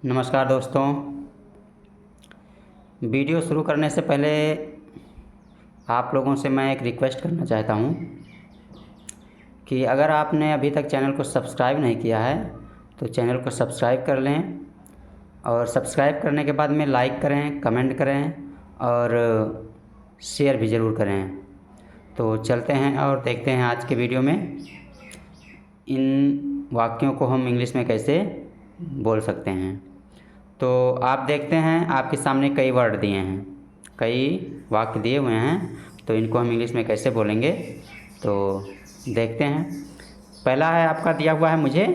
नमस्कार दोस्तों। वीडियो शुरू करने से पहले आप लोगों से मैं एक रिक्वेस्ट करना चाहता हूँ कि अगर आपने अभी तक चैनल को सब्सक्राइब नहीं किया है तो चैनल को सब्सक्राइब कर लें, और सब्सक्राइब करने के बाद में लाइक करें, कमेंट करें और शेयर भी ज़रूर करें। तो चलते हैं और देखते हैं आज के वीडियो में इन वाक्यों को हम इंग्लिश में कैसे बोल सकते हैं। तो आप देखते हैं आपके सामने कई वर्ड दिए हैं, कई वाक्य दिए हुए हैं, तो इनको हम इंग्लिश में कैसे बोलेंगे तो देखते हैं। पहला है आपका दिया हुआ है मुझे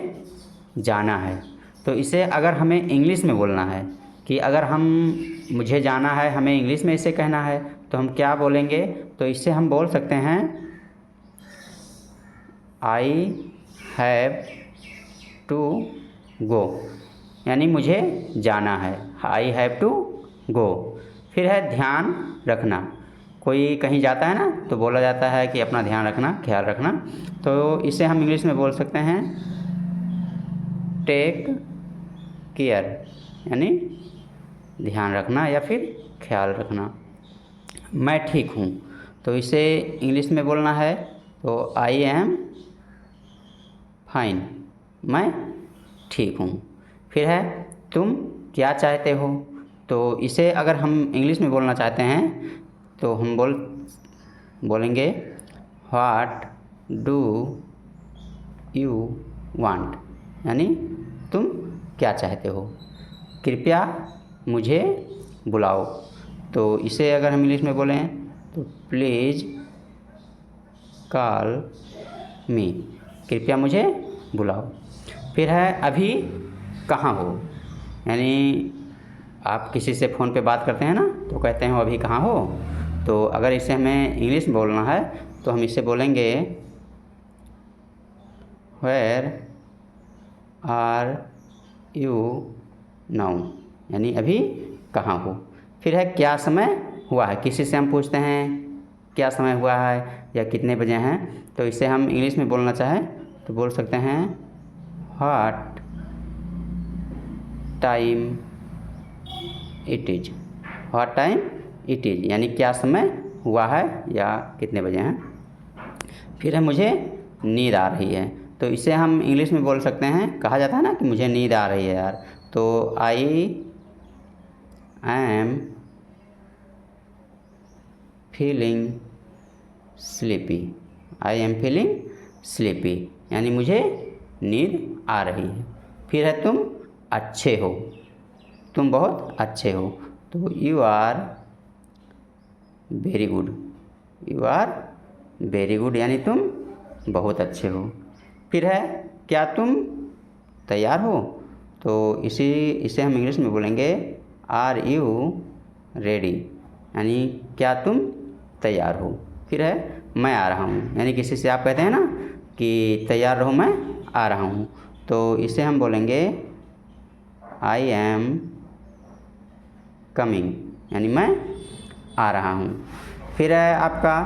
जाना है। तो इसे अगर हमें इंग्लिश में बोलना है कि अगर हम मुझे जाना है, हमें इंग्लिश में इसे कहना है तो हम क्या बोलेंगे, तो इसे हम बोल सकते हैं आई हैव टू गो, यानी मुझे जाना है, आई हैव टू गो। फिर है ध्यान रखना। कोई कहीं जाता है ना तो बोला जाता है कि अपना ध्यान रखना, ख्याल रखना, तो इसे हम इंग्लिश में बोल सकते हैं टेक केयर, यानी ध्यान रखना या फिर ख्याल रखना। मैं ठीक हूँ, तो इसे इंग्लिश में बोलना है तो आई एम फाइन, मैं ठीक हूँ। फिर है तुम क्या चाहते हो, तो इसे अगर हम इंग्लिश में बोलना चाहते हैं तो हम बोलेंगे व्हाट डू यू वांट, यानी तुम क्या चाहते हो, कृपया मुझे बुलाओ। तो इसे अगर हम इंग्लिश में बोलें तो प्लीज़ कॉल मी, कृपया मुझे बुलाओ। फिर है अभी कहाँ हो, यानी आप किसी से फ़ोन पे बात करते हैं ना तो कहते हैं अभी कहाँ हो, तो अगर इसे हमें इंग्लिश में बोलना है तो हम इसे बोलेंगे वेयर आर यू नाउ, यानी अभी कहाँ हो। फिर है क्या समय हुआ है, किसी से हम पूछते हैं क्या समय हुआ है या कितने बजे हैं, तो इसे हम इंग्लिश में बोलना चाहें तो बोल सकते हैं what time it is, what time it is, यानी क्या समय हुआ है या कितने बजे हैं। फिर है मुझे नींद आ रही है, तो इसे हम इंग्लिश में बोल सकते हैं, कहा जाता है ना कि मुझे नींद आ रही है यार, तो I am feeling sleepy, I am feeling sleepy, यानी मुझे नींद आ रही है। फिर है तुम अच्छे हो, तुम बहुत अच्छे हो, तो you are very good, you are very good, यानी तुम बहुत अच्छे हो। फिर है क्या तुम तैयार हो, तो इसे हम इंग्लिश में बोलेंगे आर यू रेडी, यानी क्या तुम तैयार हो। फिर है मैं आ रहा हूँ, यानी किसी से आप कहते हैं ना कि तैयार रहो मैं आ रहा हूँ, तो इसे हम बोलेंगे आई एम कमिंग, यानी मैं आ रहा हूँ। फिर है आपका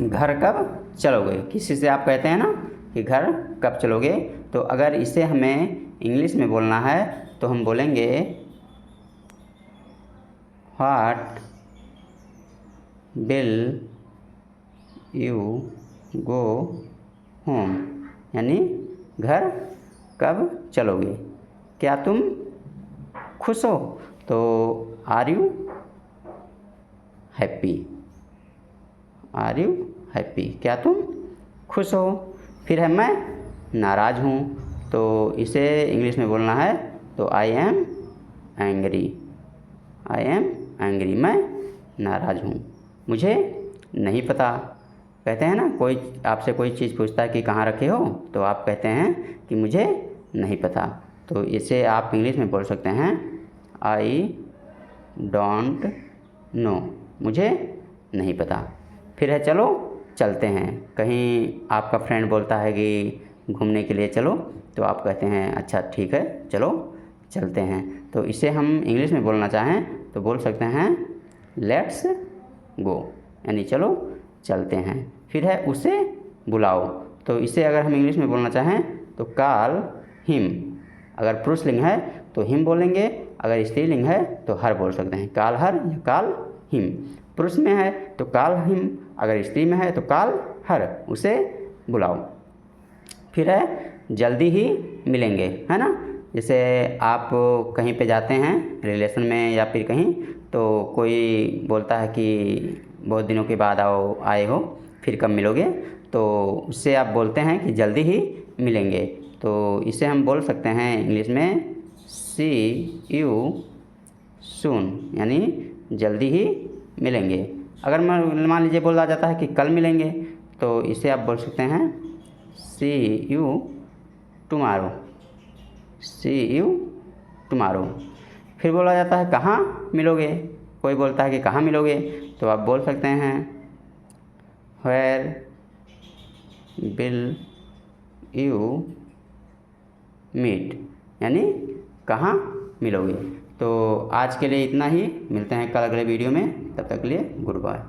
घर कब चलोगे, किसी से आप कहते हैं ना कि घर कब चलोगे, तो अगर इसे हमें इंग्लिश में बोलना है तो हम बोलेंगे what will you go home, यानी घर कब चलोगे, क्या तुम खुश हो, तो are you happy, are you happy, क्या तुम खुश हो। फिर है मैं नाराज़ हूँ, तो इसे इंग्लिश में बोलना है तो I am angry, I am angry, मैं नाराज़ हूँ, मुझे नहीं पता। कहते हैं ना कोई आपसे कोई चीज़ पूछता है कि कहाँ रखे हो, तो आप कहते हैं कि मुझे नहीं पता, तो इसे आप इंग्लिश में बोल सकते हैं आई डोंट नो, मुझे नहीं पता। फिर है चलो चलते हैं, कहीं आपका फ्रेंड बोलता है कि घूमने के लिए चलो, तो आप कहते हैं अच्छा ठीक है चलो चलते हैं, तो इसे हम इंग्लिश में बोलना चाहें तो बोल सकते हैं लेट्स गो, यानी चलो चलते हैं। फिर है उसे बुलाओ, तो इसे अगर हम इंग्लिश में बोलना चाहें तो कॉल हिम, अगर पुरुष लिंग है तो हिम बोलेंगे, अगर स्त्रीलिंग है तो हर बोल सकते हैं, काल हर या काल हिम। पुरुष में है तो काल हिम, अगर स्त्री में है तो काल हर, उसे बुलाओ। फिर है जल्दी ही मिलेंगे, है ना। जैसे आप कहीं पे जाते हैं रिलेशन में या फिर कहीं, तो कोई बोलता है कि बहुत दिनों के बाद आए हो, फिर कब मिलोगे, तो उससे आप बोलते हैं कि जल्दी ही मिलेंगे। तो इसे हम बोल सकते हैं इंग्लिश में सी यू सून, यानी जल्दी ही मिलेंगे। अगर मान लीजिए बोला जाता है कि कल मिलेंगे, तो इसे आप बोल सकते हैं see you tomorrow, see you tomorrow. फिर बोला जाता है कहाँ मिलोगे, कोई बोलता है कि कहाँ मिलोगे, तो आप बोल सकते हैं वेयर विल यू मीट, यानी कहाँ मिलोगे। तो आज के लिए इतना ही, मिलते हैं कल अगले वीडियो में, तब तक के लिए गुड बाय।